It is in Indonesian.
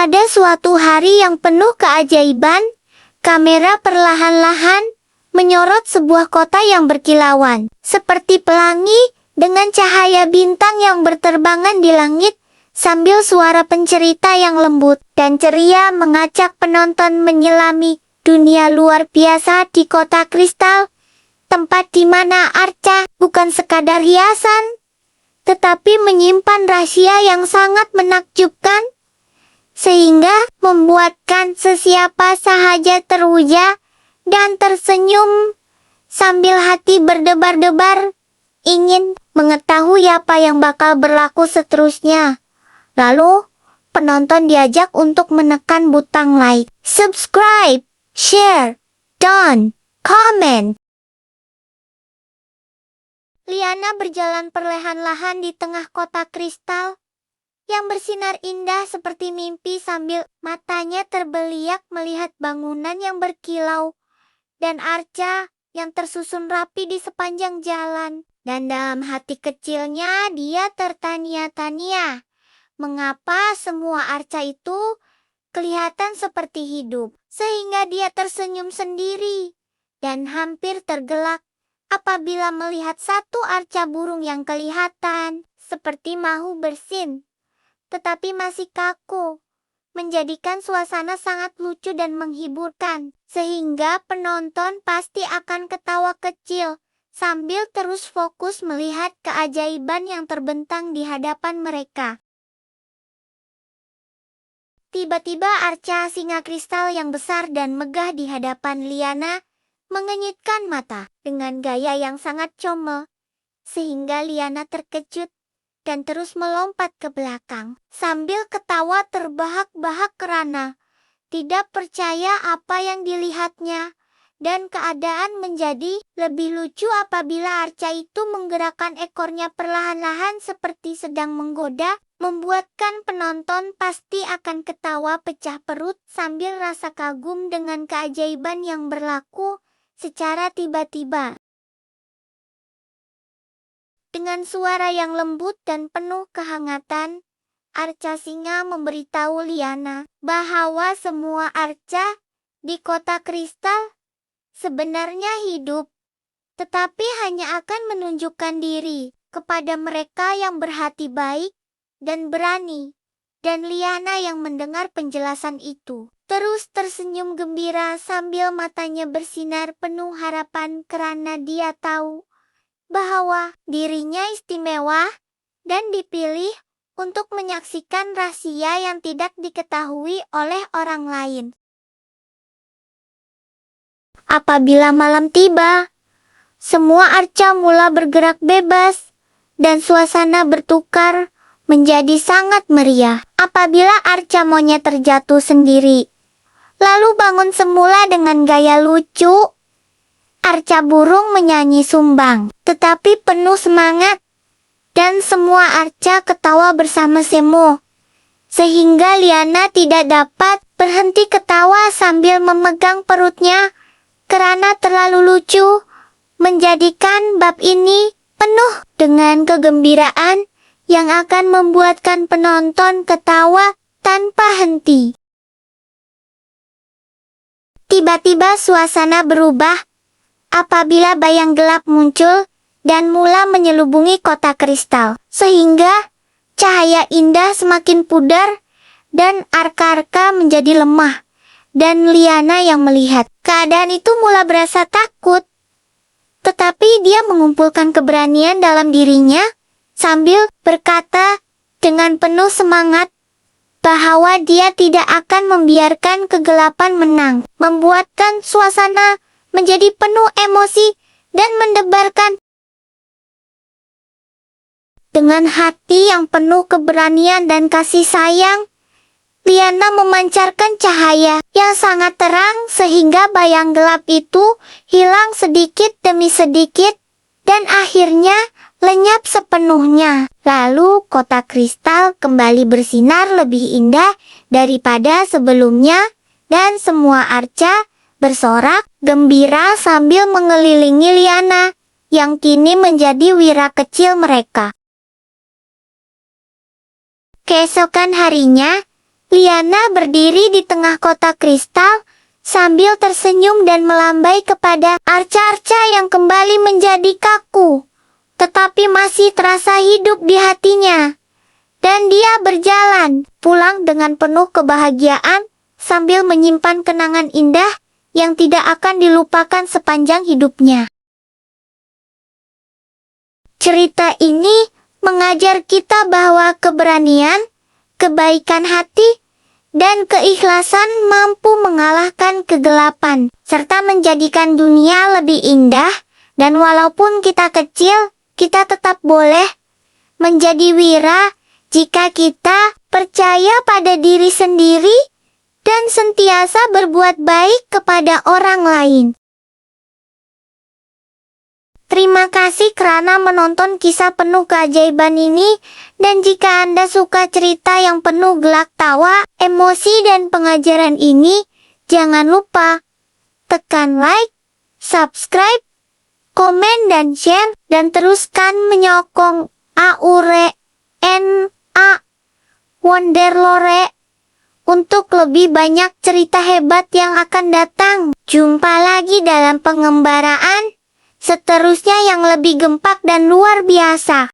Pada suatu hari yang penuh keajaiban, kamera perlahan-lahan menyorot sebuah kota yang berkilauan, seperti pelangi dengan cahaya bintang yang berterbangan di langit, sambil suara pencerita yang lembut dan ceria mengajak penonton menyelami dunia luar biasa di kota kristal, tempat di mana arca bukan sekadar hiasan, tetapi menyimpan rahasia yang sangat menakjubkan, sehingga membuatkan sesiapa sahaja teruja dan tersenyum, sambil hati berdebar-debar, ingin mengetahui apa yang bakal berlaku seterusnya. Lalu, penonton diajak untuk menekan butang like, subscribe, share, dan comment. Liana berjalan perlahan-lahan di tengah kota kristal yang bersinar indah seperti mimpi, sambil matanya terbeliak melihat bangunan yang berkilau dan arca yang tersusun rapi di sepanjang jalan. Dan dalam hati kecilnya dia tertanya-tanya, mengapa semua arca itu kelihatan seperti hidup, sehingga dia tersenyum sendiri dan hampir tergelak apabila melihat satu arca burung yang kelihatan seperti mahu bersin, tetapi masih kaku, menjadikan suasana sangat lucu dan menghiburkan, sehingga penonton pasti akan ketawa kecil sambil terus fokus melihat keajaiban yang terbentang di hadapan mereka. Tiba-tiba arca singa kristal yang besar dan megah di hadapan Liana mengenyitkan mata dengan gaya yang sangat comel, sehingga Liana terkejut dan terus melompat ke belakang, sambil ketawa terbahak-bahak karena tidak percaya apa yang dilihatnya, dan keadaan menjadi lebih lucu apabila arca itu menggerakkan ekornya perlahan-lahan seperti sedang menggoda, membuatkan penonton pasti akan ketawa pecah perut sambil rasa kagum dengan keajaiban yang berlaku secara tiba-tiba. Dengan suara yang lembut dan penuh kehangatan, arca singa memberitahu Liana bahwa semua arca di kota kristal sebenarnya hidup, tetapi hanya akan menunjukkan diri kepada mereka yang berhati baik dan berani. Dan Liana yang mendengar penjelasan itu terus tersenyum gembira sambil matanya bersinar penuh harapan karena dia tahu bahwa dirinya istimewa dan dipilih untuk menyaksikan rahasia yang tidak diketahui oleh orang lain. Apabila malam tiba, semua arca mula bergerak bebas dan suasana bertukar menjadi sangat meriah. Apabila arca monyet terjatuh sendiri, lalu bangun semula dengan gaya lucu, arca burung menyanyi sumbang, tetapi penuh semangat, dan semua arca ketawa bersama Semo, sehingga Liana tidak dapat berhenti ketawa sambil memegang perutnya, karena terlalu lucu, menjadikan bab ini penuh dengan kegembiraan yang akan membuatkan penonton ketawa tanpa henti. Tiba-tiba suasana berubah apabila bayang gelap muncul dan mula menyelubungi kota kristal, sehingga cahaya indah semakin pudar dan arka-arka menjadi lemah. Dan Liana yang melihat keadaan itu mula berasa takut, tetapi dia mengumpulkan keberanian dalam dirinya sambil berkata dengan penuh semangat bahwa dia tidak akan membiarkan kegelapan menang, membuatkan suasana menjadi penuh emosi dan mendebarkan. Dengan hati yang penuh keberanian dan kasih sayang, Liana memancarkan cahaya yang sangat terang sehingga bayang gelap itu hilang sedikit demi sedikit dan akhirnya lenyap sepenuhnya. Lalu kota kristal kembali bersinar lebih indah daripada sebelumnya dan semua arca bersorak gembira sambil mengelilingi Liana yang kini menjadi wira kecil mereka. Keesokan harinya, Liana berdiri di tengah kotak kristal, sambil tersenyum dan melambai kepada arca-arca yang kembali menjadi kaku, tetapi masih terasa hidup di hatinya. Dan dia berjalan pulang dengan penuh kebahagiaan, sambil menyimpan kenangan indah yang tidak akan dilupakan sepanjang hidupnya. Cerita ini mengajar kita bahwa keberanian, kebaikan hati, dan keikhlasan mampu mengalahkan kegelapan, serta menjadikan dunia lebih indah. Dan walaupun kita kecil, kita tetap boleh menjadi wira jika kita percaya pada diri sendiri dan sentiasa berbuat baik kepada orang lain. Terima kasih karena menonton kisah penuh keajaiban ini, dan jika Anda suka cerita yang penuh gelak tawa, emosi dan pengajaran ini, jangan lupa tekan like, subscribe, komen dan share, dan teruskan menyokong Aure NA Wonderlore untuk lebih banyak cerita hebat yang akan datang. Jumpa lagi dalam pengembaraan seterusnya yang lebih gempak dan luar biasa.